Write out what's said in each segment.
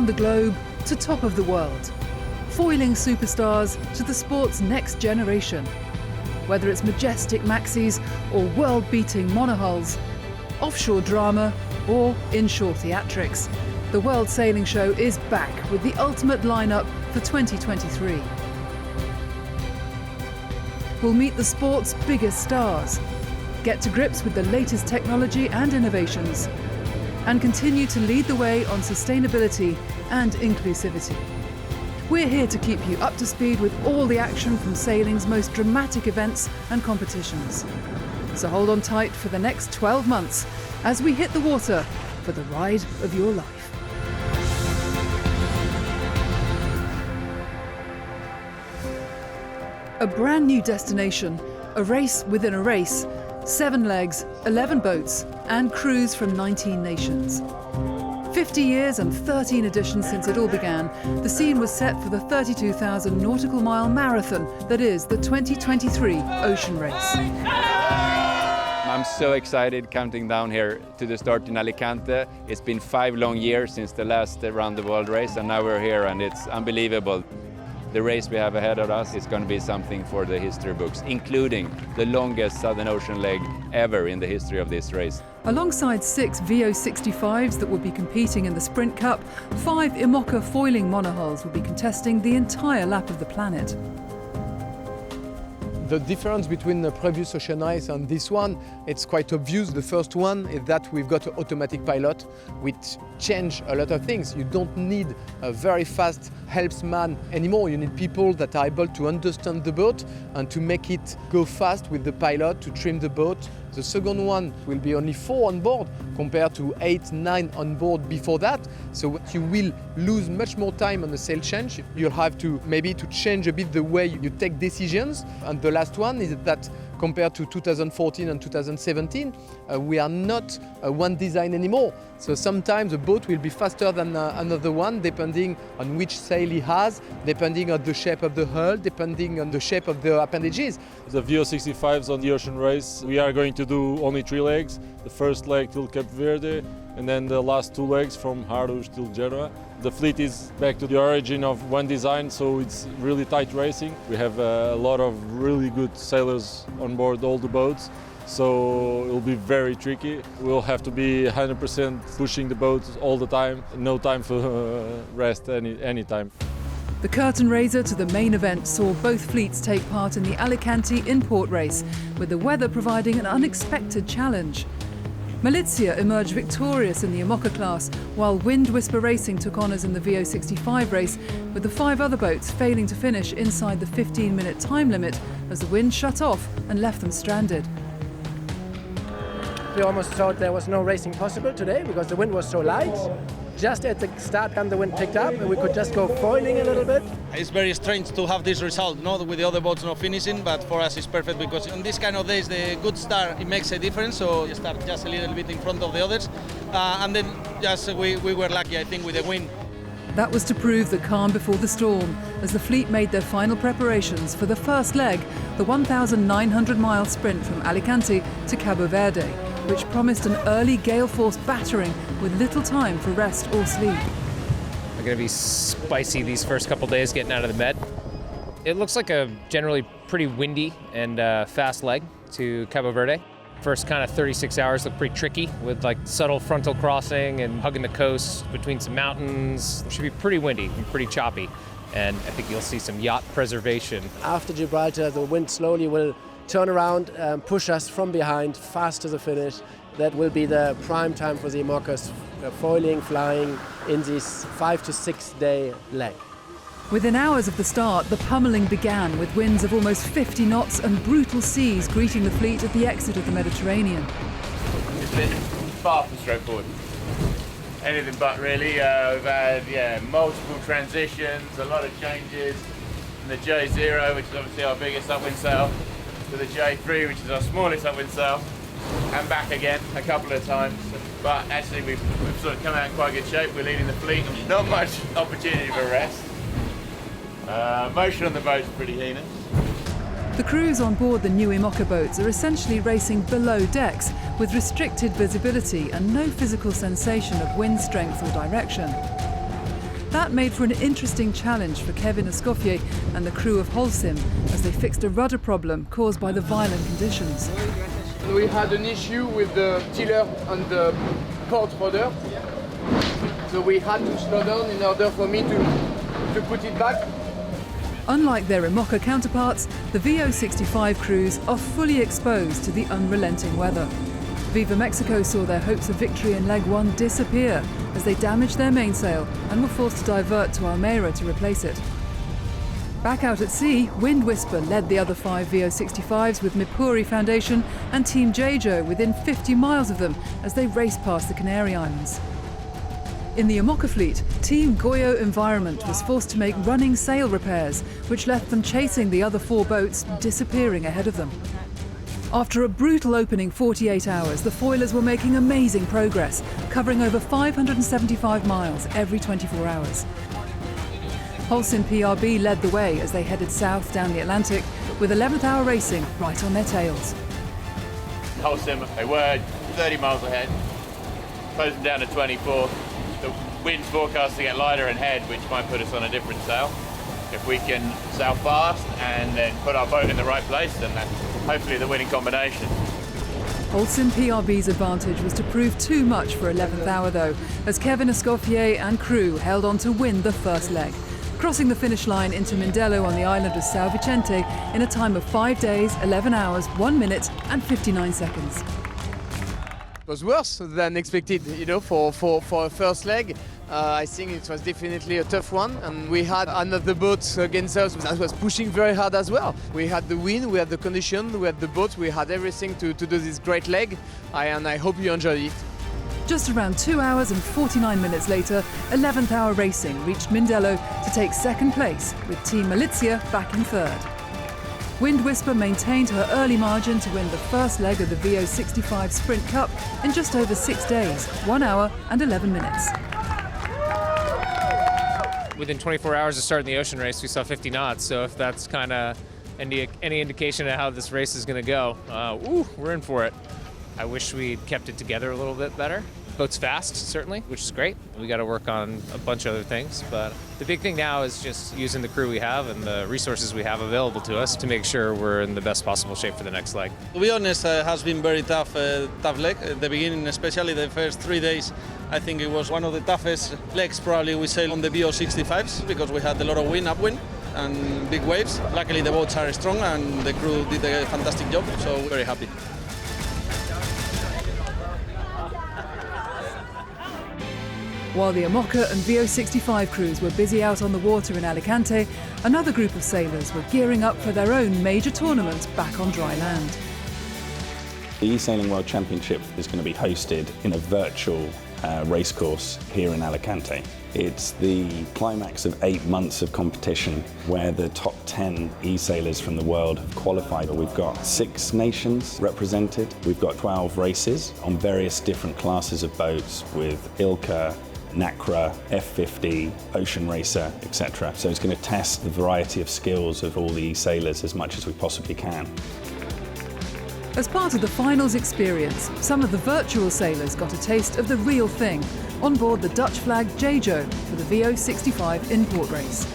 around the globe to top of the world. Foiling superstars to the sport's next generation. Whether it's majestic maxis or world-beating monohulls, offshore drama or inshore theatrics, the World Sailing Show is back with the ultimate lineup for 2023. We'll meet the sport's biggest stars, get to grips with the latest technology and innovations, and continue to lead the way on sustainability and inclusivity. We're here to keep you up to speed with all the action from sailing's most dramatic events and competitions. So hold on tight for the next 12 months as we hit the water for the ride of your life. A brand new destination, a race within a race, 7 legs, 11 boats, and crews from 19 nations. 50 years and 13 editions since it all began, the scene was set for the 32,000 nautical mile marathon that is the 2023 Ocean Race. I'm so excited counting down here to the start in Alicante. It's been 5 long years since the last round the world race, and now we're here and it's unbelievable. The race we have ahead of us is going to be something for the history books, including the longest Southern Ocean leg ever in the history of this race. Alongside 6 VO65s that will be competing in the Sprint Cup, 5 IMOCA foiling monohulls will be contesting the entire lap of the planet. The difference between the previous Ocean Race and this one, it's quite obvious. The first one is that we've got an automatic pilot, which change a lot of things. You don't need a very fast helmsman anymore. You need people that are able to understand the boat and to make it go fast with the pilot to trim the boat. The second one will be only 4 on board compared to 8, 9 on board before that. So you will lose much more time on the sail change. You'll have to maybe to change a bit the way you take decisions. And the last one is that compared to 2014 and 2017, we are not one design anymore. So sometimes a boat will be faster than another one, depending on which sail he has, depending on the shape of the hull, depending on the shape of the appendages. The VO65s on the Ocean Race, we are going to do only 3 legs. The first leg till Cape Verde, and then the last 2 legs from Harus till Genoa. The fleet is back to the origin of one design, so it's really tight racing. We have a lot of really good sailors on board all the boats, so it'll be very tricky. We'll have to be 100% pushing the boat all the time, no time for rest any time. The curtain raiser to the main event saw both fleets take part in the Alicante import race, with the weather providing an unexpected challenge. Malizia emerged victorious in the IMOCA class, while Wind Whisper Racing took honours in the VO65 race, with the 5 other boats failing to finish inside the 15-minute time limit as the wind shut off and left them stranded. We almost thought there was no racing possible today because the wind was so light. Just at the start when the wind picked up and we could just go foiling a little bit. It's very strange to have this result, not with the other boats not finishing, but for us it's perfect because on this kind of days the good start it makes a difference, so you start just a little bit in front of the others, and then just we were lucky, I think, with the wind. That was to prove the calm before the storm, as the fleet made their final preparations for the first leg, the 1,900-mile sprint from Alicante to Cabo Verde, which promised an early gale-force battering with little time for rest or sleep. They're going to be spicy these first couple days getting out of the bed. It looks like a generally pretty windy and fast leg to Cabo Verde. First kind of 36 hours look pretty tricky with like subtle frontal crossing and hugging the coast between some mountains. It should be pretty windy and pretty choppy, and I think you'll see some yacht preservation. After Gibraltar, the wind slowly will turn around and push us from behind fast to the finish. That will be the prime time for the IMOCAs foiling, flying in this 5 to 6 day leg. Within hours of the start, the pummeling began with winds of almost 50 knots and brutal seas greeting the fleet at the exit of the Mediterranean. It's been far from straightforward. Anything but, really. We've had multiple transitions, a lot of changes from the J0, which is obviously our biggest upwind sail, to the J3, which is our smallest upwind sail, and back again a couple of times. But actually we've sort of come out in quite good shape. We're leading the fleet. Not much opportunity for rest. Motion on the boat's pretty heinous. The crews on board the new IMOCA boats are essentially racing below decks with restricted visibility and no physical sensation of wind strength or direction. That made for an interesting challenge for Kevin Escoffier and the crew of Holcim as they fixed a rudder problem caused by the violent conditions. We had an issue with the tiller and the port rudder, so we had to slow down in order for me to put it back. Unlike their IMOCA counterparts, the VO65 crews are fully exposed to the unrelenting weather. Viva Mexico saw their hopes of victory in leg one disappear as they damaged their mainsail and were forced to divert to Almeria to replace it. Back out at sea, Wind Whisper led the other 5 VO65s with Mipuri Foundation and Team Jeju within 50 miles of them as they raced past the Canary Islands. In the IMOCA fleet, Team Goyo Environment was forced to make running sail repairs, which left them chasing the other 4 boats, disappearing ahead of them. After a brutal opening 48 hours, the foilers were making amazing progress, covering over 575 miles every 24 hours. Holcim PRB led the way as they headed south down the Atlantic, with 11th hour racing right on their tails. Holcim, they were 30 miles ahead, closing down to 24. The wind's forecast to get lighter and head, which might put us on a different sail. If we can sail fast and then put our boat in the right place, then that's hopefully the winning combination. Holcim PRB's advantage was to prove too much for 11th hour though, as Kevin Escoffier and crew held on to win the first leg, crossing the finish line into Mindelo on the island of São Vicente in a time of 5 days, 11 hours, 1 minute and 59 seconds. It was worse than expected, for a first leg. I think it was definitely a tough one, and we had another boat against us that was pushing very hard as well. We had the wind, we had the condition, we had the boat, we had everything to do this great leg, and I hope you enjoyed it. Just around 2 hours and 49 minutes later, 11th hour racing reached Mindelo to take second place, with Team Malizia back in third. Wind Whisper maintained her early margin to win the first leg of the VO65 Sprint Cup in just over 6 days, 1 hour and 11 minutes. Within 24 hours of starting the ocean race, we saw 50 knots. So if that's kind of any indication of how this race is going to go, we're in for it. I wish we'd kept it together a little bit better. Boat's fast, certainly, which is great. We got to work on a bunch of other things, but the big thing now is just using the crew we have and the resources we have available to us to make sure we're in the best possible shape for the next leg. To be honest, it has been very tough leg. At the beginning, especially the first 3 days, I think it was one of the toughest legs probably we sailed on the VO65s because we had a lot of wind, upwind, and big waves. Luckily, the boats are strong and the crew did a fantastic job, so we're very happy. While the IMOCA and VO65 crews were busy out on the water in Alicante, another group of sailors were gearing up for their own major tournament back on dry land. The E-Sailing World Championship is going to be hosted in a virtual racecourse here in Alicante. It's the climax of 8 months of competition where the top 10 e-sailors from the world have qualified. We've got 6 nations represented. We've got 12 races on various different classes of boats with ILCA, NACRA, F50, Ocean Racer, etc. So it's going to test the variety of skills of all the e-sailors as much as we possibly can. As part of the finals experience, some of the virtual sailors got a taste of the real thing on board the Dutch-flagged Jeju for the VO65 import race.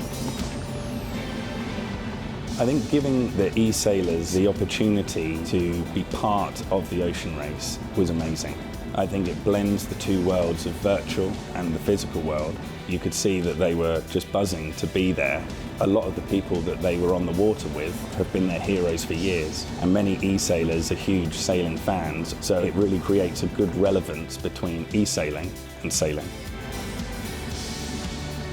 I think giving the e-sailors the opportunity to be part of the ocean race was amazing. I think it blends the two worlds of virtual and the physical world. You could see that they were just buzzing to be there. A lot of the people that they were on the water with have been their heroes for years, and many e-sailors are huge sailing fans, so it really creates a good relevance between e-sailing and sailing.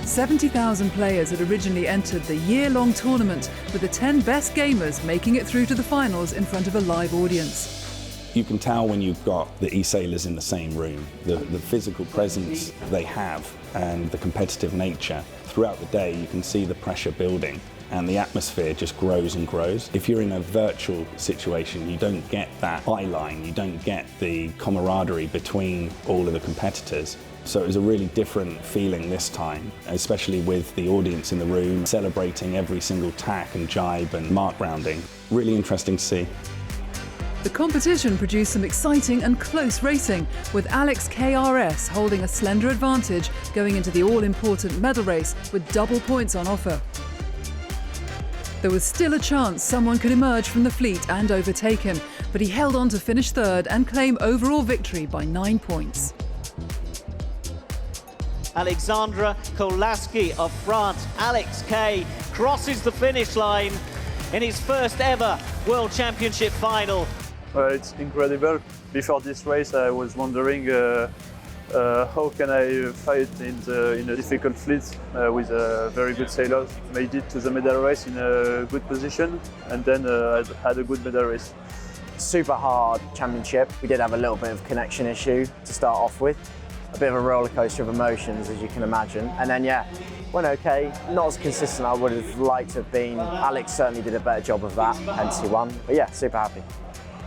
70,000 players had originally entered the year-long tournament, with the 10 best gamers making it through to the finals in front of a live audience. You can tell when you've got the e-sailors in the same room, the physical presence they have and the competitive nature. Throughout the day you can see the pressure building and the atmosphere just grows and grows. If you're in a virtual situation, you don't get that byline, you don't get the camaraderie between all of the competitors. So it was a really different feeling this time, especially with the audience in the room, celebrating every single tack and jibe and mark rounding. Really interesting to see. The competition produced some exciting and close racing, with Alex KRS holding a slender advantage going into the all-important medal race with double points on offer. There was still a chance someone could emerge from the fleet and overtake him, but he held on to finish third and claim overall victory by 9 points. Alexandra Kolaski of France. Alex K crosses the finish line in his first ever World Championship final. It's incredible. Before this race, I was wondering how can I fight in a difficult fleet with very good sailors. Made it to the medal race in a good position, and then I had a good medal race. Super hard championship. We did have a little bit of connection issue to start off with. A bit of a roller coaster of emotions, as you can imagine. And then, yeah, went okay. Not as consistent as I would have liked to have been. Alex certainly did a better job of that, hence he won. But yeah, super happy.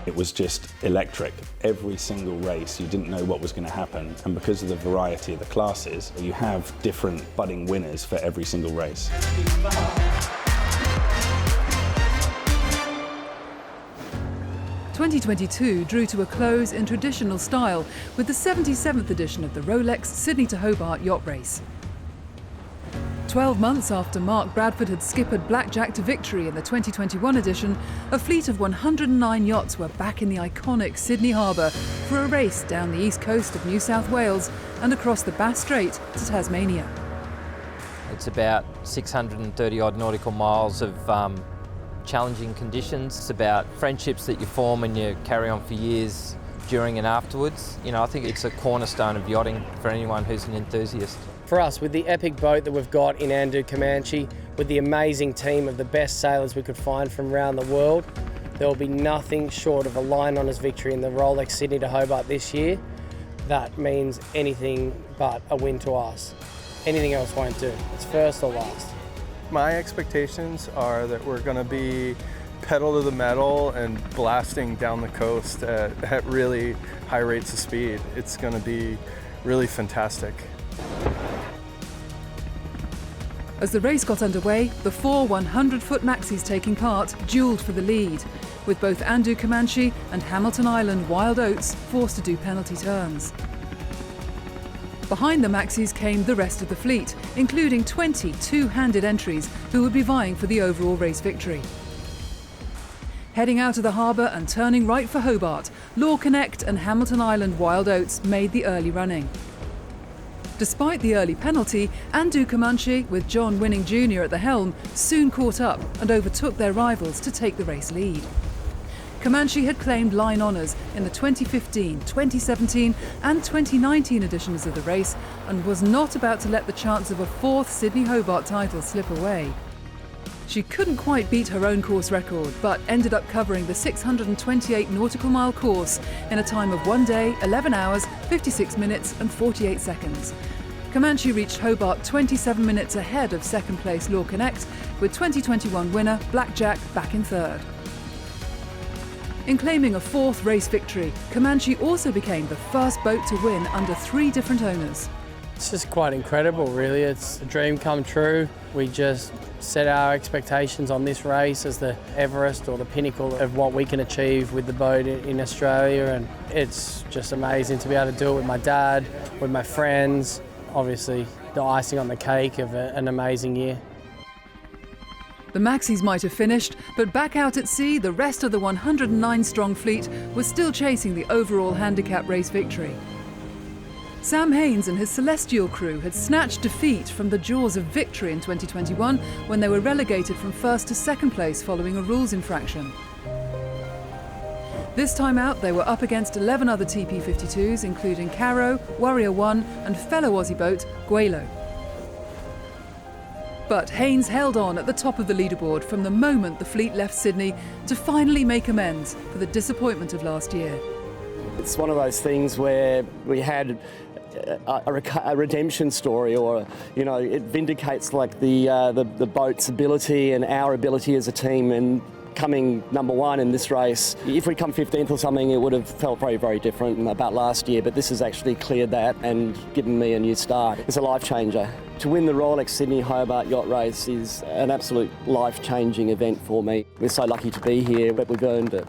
It was just electric. Every single race, you didn't know what was going to happen. And because of the variety of the classes, you have different budding winners for every single race. 2022 drew to a close in traditional style with the 77th edition of the Rolex Sydney to Hobart Yacht Race. 12 months after Mark Bradford had skippered Blackjack to victory in the 2021 edition, a fleet of 109 yachts were back in the iconic Sydney Harbour for a race down the east coast of New South Wales and across the Bass Strait to Tasmania. It's about 630 odd nautical miles of challenging conditions. It's about friendships that you form and you carry on for years during and afterwards. You know, I think it's a cornerstone of yachting for anyone who's an enthusiast. For us, with the epic boat that we've got in Andu Comanche, with the amazing team of the best sailors we could find from around the world, there will be nothing short of a line honours victory in the Rolex Sydney to Hobart this year. That means anything but a win to us. Anything else won't do. It's first or last. My expectations are that we're going to be pedal to the metal and blasting down the coast at really high rates of speed. It's going to be really fantastic. As the race got underway, the 4 100-foot maxis taking part duelled for the lead, with both Andu Comanche and Hamilton Island Wild Oats forced to do penalty turns. Behind the maxis came the rest of the fleet, including 20 two-handed entries who would be vying for the overall race victory. Heading out of the harbour and turning right for Hobart, Law Connect and Hamilton Island Wild Oats made the early running. Despite the early penalty, Andu Comanche, with John Winning Jr. at the helm, soon caught up and overtook their rivals to take the race lead. Comanche had claimed line honours in the 2015, 2017 and 2019 editions of the race and was not about to let the chance of a 4th Sydney Hobart title slip away. She couldn't quite beat her own course record, but ended up covering the 628 nautical mile course in a time of 1 day, 11 hours, 56 minutes and 48 seconds. Comanche reached Hobart 27 minutes ahead of second place Law Connect, with 2021 winner Blackjack back in third. In claiming a 4th race victory, Comanche also became the first boat to win under 3 different owners. It's just quite incredible, really. It's a dream come true. We just set our expectations on this race as the Everest or the pinnacle of what we can achieve with the boat in Australia, and it's just amazing to be able to do it with my dad, with my friends. Obviously, the icing on the cake of an amazing year. The maxis might have finished, but back out at sea, the rest of the 109-strong fleet was still chasing the overall handicap race victory. Sam Haynes and his Celestial crew had snatched defeat from the jaws of victory in 2021 when they were relegated from 1st to 2nd place following a rules infraction. This time out, they were up against 11 other TP52s, including Caro, Warrior One and fellow Aussie boat, Guelo. But Haynes held on at the top of the leaderboard from the moment the fleet left Sydney to finally make amends for the disappointment of last year. It's one of those things where we had a redemption story, or it vindicates like the boat's ability and our ability as a team, and coming number 1 in this race. If we come 15th or something, it would have felt very, very different about last year, but this has actually cleared that and given me a new start. It's a life changer. To win the Rolex Sydney Hobart Yacht Race is an absolute life-changing event for me. We're so lucky to be here, but we've earned it.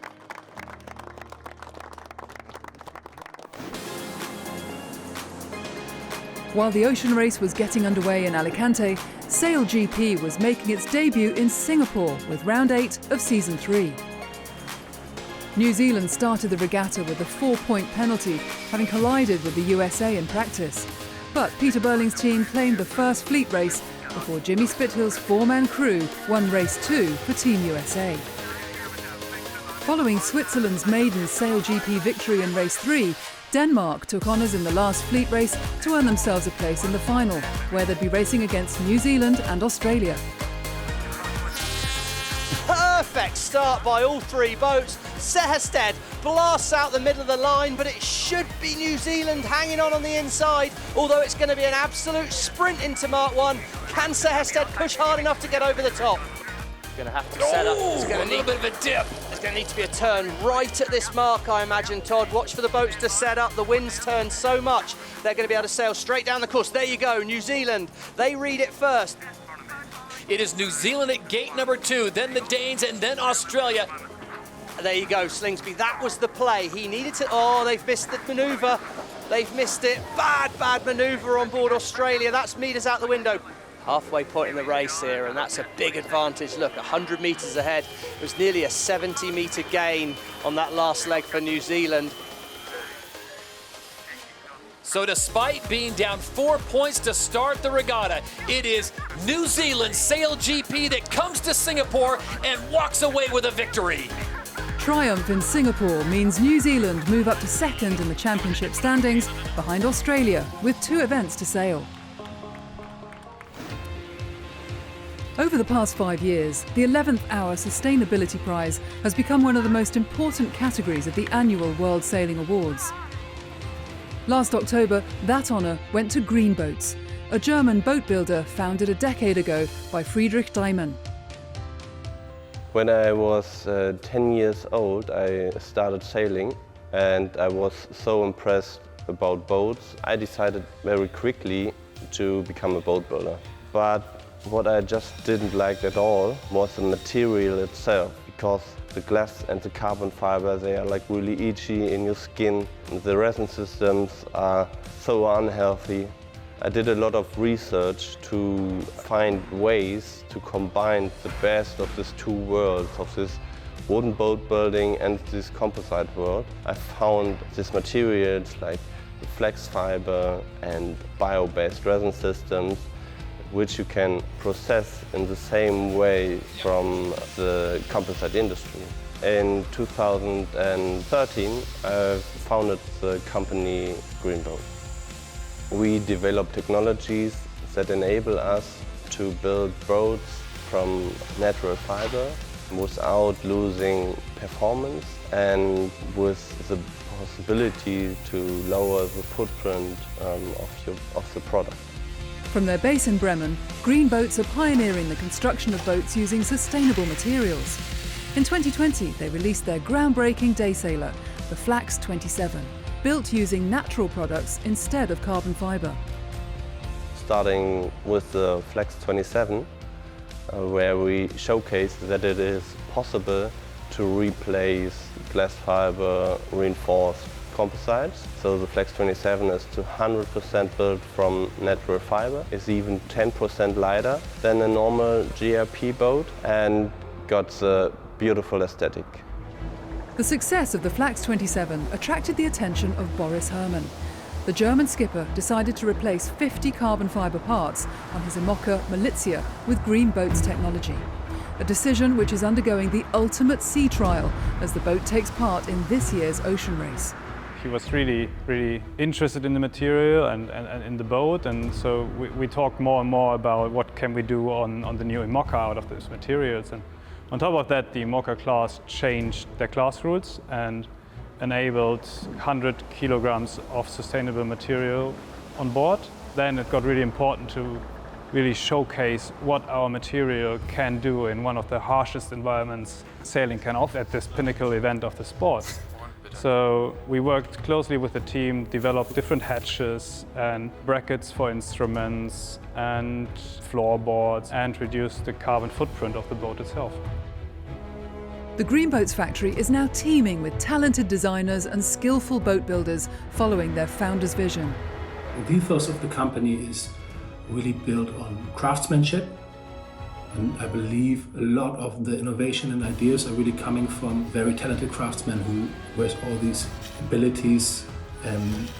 While the ocean race was getting underway in Alicante, Sail GP was making its debut in Singapore with round 8 of season 3. New Zealand started the regatta with a 4-point penalty, having collided with the USA in practice. But Peter Burling's team claimed the first fleet race before Jimmy Spithill's 4-man crew won race 2 for Team USA. Following Switzerland's maiden Sail GP victory in race 3, Denmark took honours in the last fleet race to earn themselves a place in the final, where they'd be racing against New Zealand and Australia. Perfect start by all three boats. Sehested blasts out the middle of the line, but it should be New Zealand hanging on the inside, although it's going to be an absolute sprint into Mark 1. Can Sehested push hard enough to get over the top? Going to have to set up. It's going to need a little bit of a dip. There's going to need to be a turn right at this mark, I imagine, Todd. Watch for the boats to set up. The wind's turned so much, they're going to be able to sail straight down the course. There you go, New Zealand. They read it first. It is New Zealand at gate number 2, then the Danes, and then Australia. There you go, Slingsby. That was the play. He needed to... Oh, they've missed the manoeuvre. They've missed it. Bad manoeuvre on board Australia. That's meters out the window. Halfway point in the race here, and that's a big advantage. Look, 100 metres ahead. It was nearly a 70-metre gain on that last leg for New Zealand. So despite being down 4 points to start the regatta, it is New Zealand Sail GP that comes to Singapore and walks away with a victory. Triumph in Singapore means New Zealand move up to second in the championship standings behind Australia, with 2 events to sail. Over the past 5 years, the 11th Hour Sustainability Prize has become one of the most important categories of the annual World Sailing Awards. Last October, that honour went to Green Boats, a German boat builder founded a decade ago by Friedrich Daimann. When I was 10 years old, I started sailing, and I was so impressed about boats, I decided very quickly to become a boat builder. But what I just didn't like at all was the material itself, because the glass and the carbon fiber, they are like really itchy in your skin. The resin systems are so unhealthy. I did a lot of research to find ways to combine the best of these 2 worlds, of this wooden boat building and this composite world. I found these materials like the flex fiber and bio-based resin systems, which you can process in the same way from the composite industry. In 2013, I founded the company Green Boat. We develop technologies that enable us to build boats from natural fiber without losing performance and with the possibility to lower the footprint of the product. From their base in Bremen, Green Boats are pioneering the construction of boats using sustainable materials. In 2020, they released their groundbreaking day sailor, the Flax 27, built using natural products instead of carbon fiber. Starting with the Flax 27, where we showcase that it is possible to replace glass fiber reinforced composites. So the Flax 27 is 100% built from natural fiber. It's even 10% lighter than a normal GRP boat and got a beautiful aesthetic. The success of the Flax 27 attracted the attention of Boris Herrmann. The German skipper decided to replace 50 carbon fiber parts on his Imoca Malizia with Green Boats technology. A decision which is undergoing the ultimate sea trial as the boat takes part in this year's ocean race. He was really interested in the material and in the boat, and so we talked more and more about what can we do on the new Imoca out of those materials. And on top of that, the Imoca class changed their class rules and enabled 100 kilograms of sustainable material on board. Then it got really important to really showcase what our material can do in one of the harshest environments sailing can offer at this pinnacle event of the sport. So we worked closely with the team, developed different hatches and brackets for instruments and floorboards, and reduced the carbon footprint of the boat itself. The Green Boats factory is now teeming with talented designers and skillful boat builders following their founder's vision. The ethos of the company is really built on craftsmanship, and I believe a lot of the innovation and ideas are really coming from very talented craftsmen who, with all these abilities,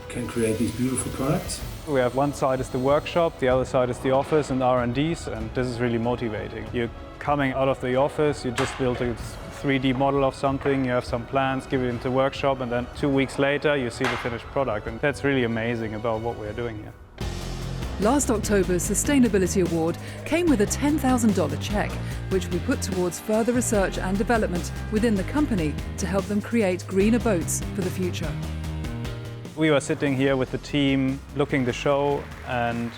can create these beautiful products. We have one side is the workshop, the other side is the office and R&Ds, and this is really motivating. You're coming out of the office, you just built a 3D model of something, you have some plans, give it into the workshop, and then 2 weeks later you see the finished product, and that's really amazing about what we're doing here. Last October's Sustainability Award came with a $10,000 check, which we put towards further research and development within the company to help them create greener boats for the future. We were sitting here with the team looking the show, and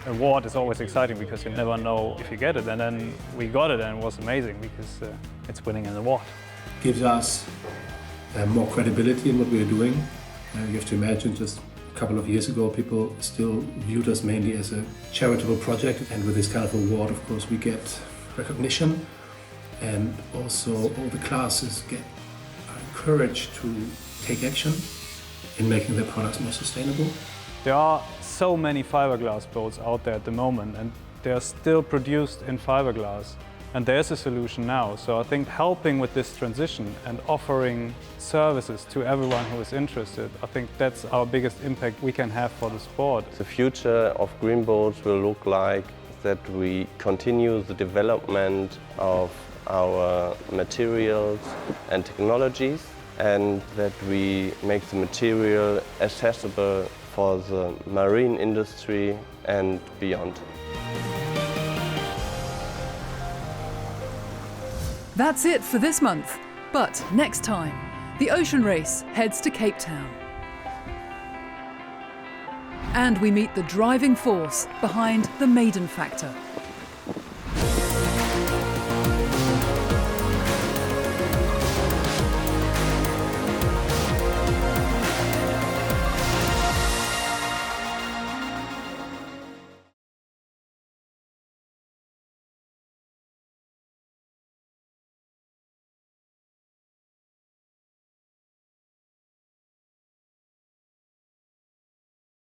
award is always exciting because you never know if you get it, and then we got it and it was amazing because it's winning an award. Gives us more credibility in what we're doing. You have to imagine just a couple of years ago people still viewed us mainly as a charitable project, and with this kind of award of course we get recognition, and also all the classes are encouraged to take action in making their products more sustainable. There are so many fiberglass boats out there at the moment, and they are still produced in fiberglass. And there's a solution now. So I think helping with this transition and offering services to everyone who is interested, I think that's our biggest impact we can have for the sport. The future of green boats will look like that we continue the development of our materials and technologies, and that we make the material accessible for the marine industry and beyond. That's it for this month, but next time, the Ocean Race heads to Cape Town. And we meet the driving force behind the Maiden Factor.